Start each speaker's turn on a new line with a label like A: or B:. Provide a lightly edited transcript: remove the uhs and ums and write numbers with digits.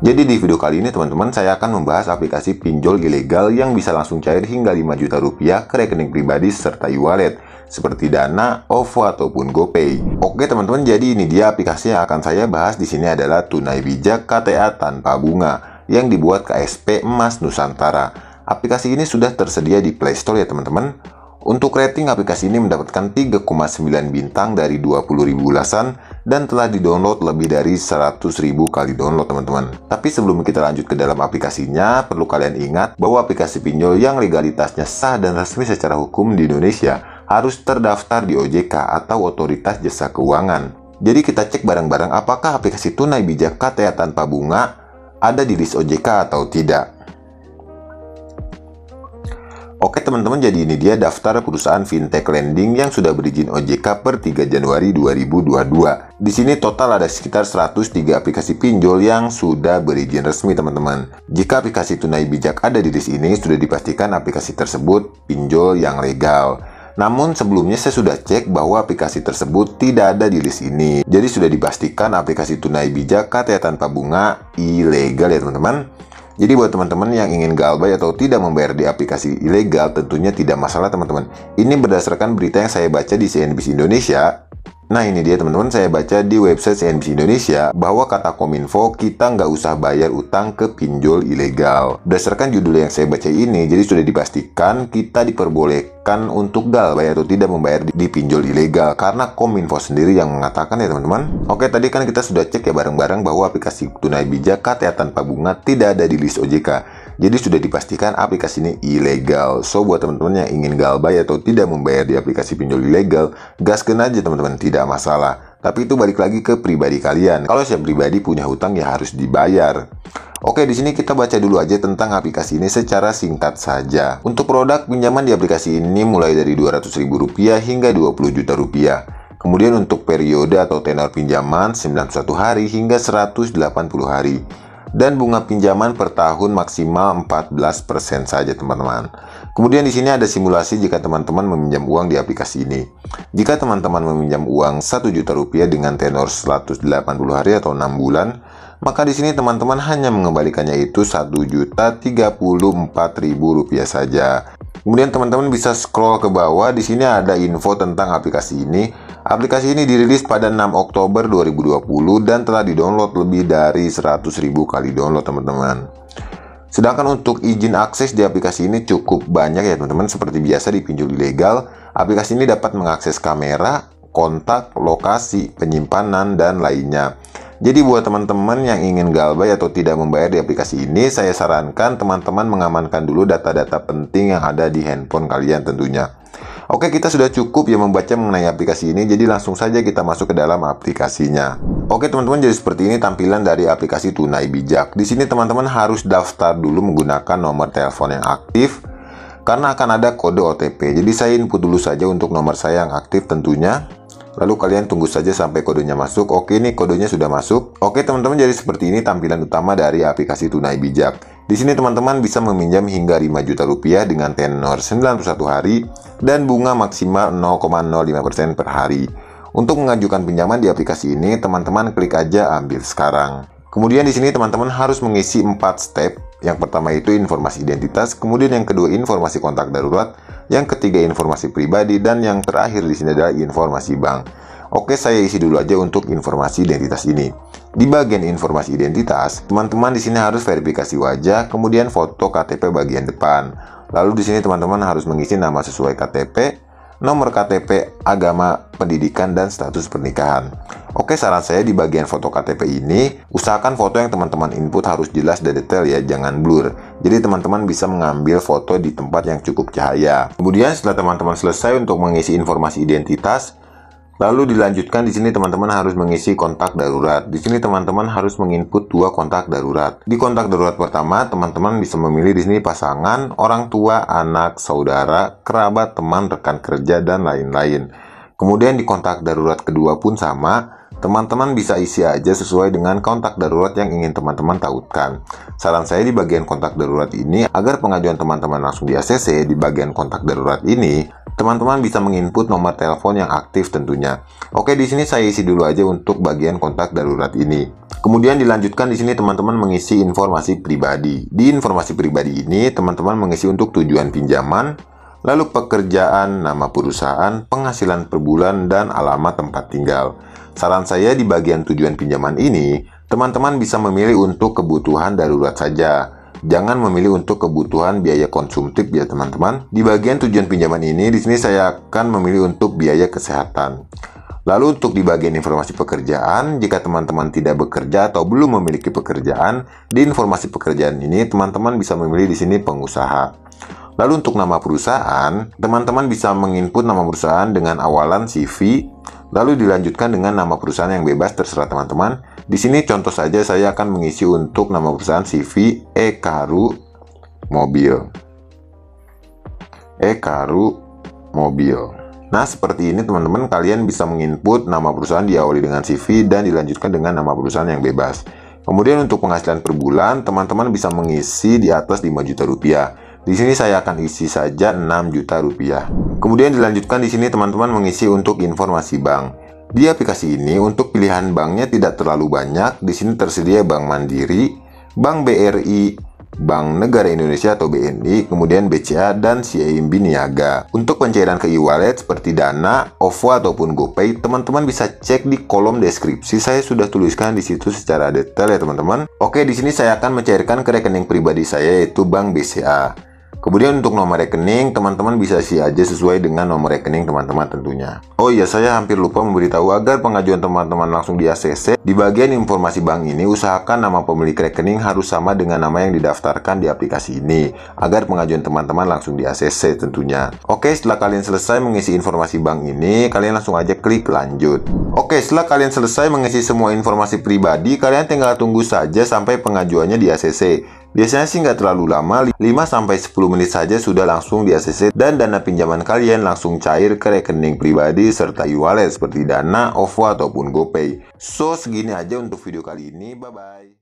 A: Jadi di video kali ini teman-teman, saya akan membahas aplikasi pinjol ilegal yang bisa langsung cair hingga 5 juta rupiah ke rekening pribadi serta e-wallet seperti Dana, OVO ataupun GoPay. Oke teman-teman, jadi ini dia aplikasi yang akan saya bahas di sini adalah Tunai Bijak KTA tanpa bunga yang dibuat KSP Emas Nusantara. Aplikasi ini sudah tersedia di Play Store ya teman-teman. Untuk rating aplikasi ini mendapatkan 3,9 bintang dari 20.000 ulasan dan telah di-download lebih dari 100.000 kali download teman-teman. Tapi sebelum kita lanjut ke dalam aplikasinya, perlu kalian ingat bahwa aplikasi pinjol yang legalitasnya sah dan resmi secara hukum di Indonesia harus terdaftar di OJK atau Otoritas Jasa Keuangan. Jadi kita cek bareng-bareng apakah aplikasi Tunai Bijak KTA tanpa bunga ada di list OJK atau tidak. Oke teman-teman, jadi ini dia daftar perusahaan fintech lending yang sudah berizin OJK per 3 Januari 2022. Di sini total ada sekitar 103 aplikasi pinjol yang sudah berizin resmi teman-teman. Jika aplikasi Tunai Bijak ada di list ini, sudah dipastikan aplikasi tersebut pinjol yang legal. Namun sebelumnya saya sudah cek bahwa aplikasi tersebut tidak ada di list ini. Jadi sudah dipastikan aplikasi Tunai Bijak KTA tanpa bunga ilegal ya teman-teman. Jadi buat teman-teman yang ingin galbay atau tidak membayar di aplikasi ilegal tentunya tidak masalah teman-teman. Ini berdasarkan berita yang saya baca di CNBC Indonesia. Nah ini dia teman-teman, saya baca di website CNBC Indonesia bahwa kata Kominfo kita nggak usah bayar utang ke pinjol ilegal. Berdasarkan judul yang saya baca ini, jadi sudah dipastikan kita diperbolehkan untuk galbay atau tidak membayar di pinjol ilegal karena Kominfo sendiri yang mengatakan ya teman-teman. Oke, tadi kan kita sudah cek ya bareng-bareng bahwa aplikasi Tunai Bijak KTA tanpa bunga tidak ada di list OJK. Jadi sudah dipastikan aplikasi ini ilegal. So buat teman-teman yang ingin galbay atau tidak membayar di aplikasi pinjol ilegal, gaskeun aja teman-teman, tidak masalah. Tapi itu balik lagi ke pribadi kalian. Kalau saya pribadi punya hutang ya harus dibayar. Oke, di sini kita baca dulu aja tentang aplikasi ini secara singkat saja. Untuk produk pinjaman di aplikasi ini mulai dari Rp200.000 hingga Rp20 juta. Kemudian untuk periode atau tenor pinjaman 91 hari hingga 180 hari. Dan bunga pinjaman per tahun maksimal 14% saja teman-teman. Kemudian di sini ada simulasi jika teman-teman meminjam uang di aplikasi ini. Jika teman-teman meminjam uang Rp1 juta dengan tenor 180 hari atau 6 bulan, maka di sini teman-teman hanya mengembalikannya itu Rp1.034.000 saja. Kemudian teman-teman bisa scroll ke bawah, di sini ada info tentang aplikasi ini. Aplikasi ini dirilis pada 6 Oktober 2020 dan telah di-download lebih dari 100.000 kali download teman-teman. Sedangkan untuk izin akses di aplikasi ini cukup banyak ya teman-teman. Seperti biasa di pinjol ilegal, aplikasi ini dapat mengakses kamera, kontak, lokasi, penyimpanan, dan lainnya. Jadi buat teman-teman yang ingin galbay atau tidak membayar di aplikasi ini, saya sarankan teman-teman mengamankan dulu data-data penting yang ada di handphone kalian tentunya. Oke, kita sudah cukup ya membaca mengenai aplikasi ini, jadi langsung saja kita masuk ke dalam aplikasinya. Oke teman-teman, jadi seperti ini tampilan dari aplikasi Tunai Bijak. Di sini teman-teman harus daftar dulu menggunakan nomor telepon yang aktif, karena akan ada kode OTP. Jadi saya input dulu saja untuk nomor saya yang aktif tentunya. Lalu kalian tunggu saja sampai kodenya masuk. Oke, ini kodenya sudah masuk. Oke teman-teman, jadi seperti ini tampilan utama dari aplikasi Tunai Bijak. Di sini teman-teman bisa meminjam hingga Rp5 juta dengan tenor 91 hari dan bunga maksimal 0,05% per hari. Untuk mengajukan pinjaman di aplikasi ini, teman-teman klik aja ambil sekarang. Kemudian di sini teman-teman harus mengisi 4 step. Yang pertama itu informasi identitas, kemudian yang kedua informasi kontak darurat, yang ketiga informasi pribadi, dan yang terakhir di sini adalah informasi bank. Oke, saya isi dulu aja untuk informasi identitas ini. Di bagian informasi identitas, teman-teman di sini harus verifikasi wajah, kemudian foto KTP bagian depan. Lalu di sini teman-teman harus mengisi nama sesuai KTP, nomor KTP, agama, pendidikan, dan status pernikahan. Oke, saran saya di bagian foto KTP ini, usahakan foto yang teman-teman input harus jelas dan detail ya, jangan blur. Jadi teman-teman bisa mengambil foto di tempat yang cukup cahaya. Kemudian setelah teman-teman selesai untuk mengisi informasi identitas, lalu dilanjutkan di sini teman-teman harus mengisi kontak darurat. Di sini teman-teman harus menginput 2 kontak darurat. Di kontak darurat pertama, teman-teman bisa memilih di sini pasangan, orang tua, anak, saudara, kerabat, teman, rekan kerja, dan lain-lain. Kemudian di kontak darurat kedua pun sama. Teman-teman bisa isi aja sesuai dengan kontak darurat yang ingin teman-teman tautkan. Saran saya di bagian kontak darurat ini, agar pengajuan teman-teman langsung di ACC, di bagian kontak darurat ini, teman-teman bisa menginput nomor telepon yang aktif tentunya. Oke, di sini saya isi dulu aja untuk bagian kontak darurat ini. Kemudian dilanjutkan di sini teman-teman mengisi informasi pribadi. Di informasi pribadi ini teman-teman mengisi untuk tujuan pinjaman, lalu pekerjaan, nama perusahaan, penghasilan per bulan, dan alamat tempat tinggal. Saran saya di bagian tujuan pinjaman ini, teman-teman bisa memilih untuk kebutuhan darurat saja. Jangan memilih untuk kebutuhan biaya konsumtif ya teman-teman. Di bagian tujuan pinjaman ini, di sini saya akan memilih untuk biaya kesehatan. Lalu untuk di bagian informasi pekerjaan, jika teman-teman tidak bekerja atau belum memiliki pekerjaan, di informasi pekerjaan ini teman-teman bisa memilih di sini pengusaha. Lalu untuk nama perusahaan, teman-teman bisa menginput nama perusahaan dengan awalan CV, lalu dilanjutkan dengan nama perusahaan yang bebas terserah teman-teman. Di sini contoh saja saya akan mengisi untuk nama perusahaan CV Ekaru Mobil. Ekaru Mobil. Nah, seperti ini teman-teman, kalian bisa menginput nama perusahaan diawali dengan CV dan dilanjutkan dengan nama perusahaan yang bebas. Kemudian untuk penghasilan per bulan, teman-teman bisa mengisi di atas 5 juta rupiah. Di sini saya akan isi saja 6 juta rupiah. Kemudian dilanjutkan di sini teman-teman mengisi untuk informasi bank. Di aplikasi ini untuk pilihan banknya tidak terlalu banyak. Di sini tersedia Bank Mandiri, Bank BRI, Bank Negara Indonesia atau BNI, kemudian BCA dan CIMB Niaga. Untuk pencairan ke e-wallet seperti Dana, OVO ataupun GoPay, teman-teman bisa cek di kolom deskripsi. Saya sudah tuliskan di situ secara detail ya teman-teman. Oke, di sini saya akan mencairkan ke rekening pribadi saya yaitu Bank BCA. Kemudian untuk nomor rekening, teman-teman bisa isi aja sesuai dengan nomor rekening teman-teman tentunya. Oh iya, saya hampir lupa memberitahu agar pengajuan teman-teman langsung di ACC. Di bagian informasi bank ini, usahakan nama pemilik rekening harus sama dengan nama yang didaftarkan di aplikasi ini, agar pengajuan teman-teman langsung di ACC tentunya. Oke, setelah kalian selesai mengisi informasi bank ini, kalian langsung aja klik lanjut. Oke, setelah kalian selesai mengisi semua informasi pribadi, kalian tinggal tunggu saja sampai pengajuannya di ACC. Biasanya sih nggak terlalu lama, 5-10 menit saja sudah langsung di ACC dan dana pinjaman kalian langsung cair ke rekening pribadi serta e-wallet seperti Dana, OVO ataupun GoPay. So, segini aja untuk video kali ini. Bye-bye.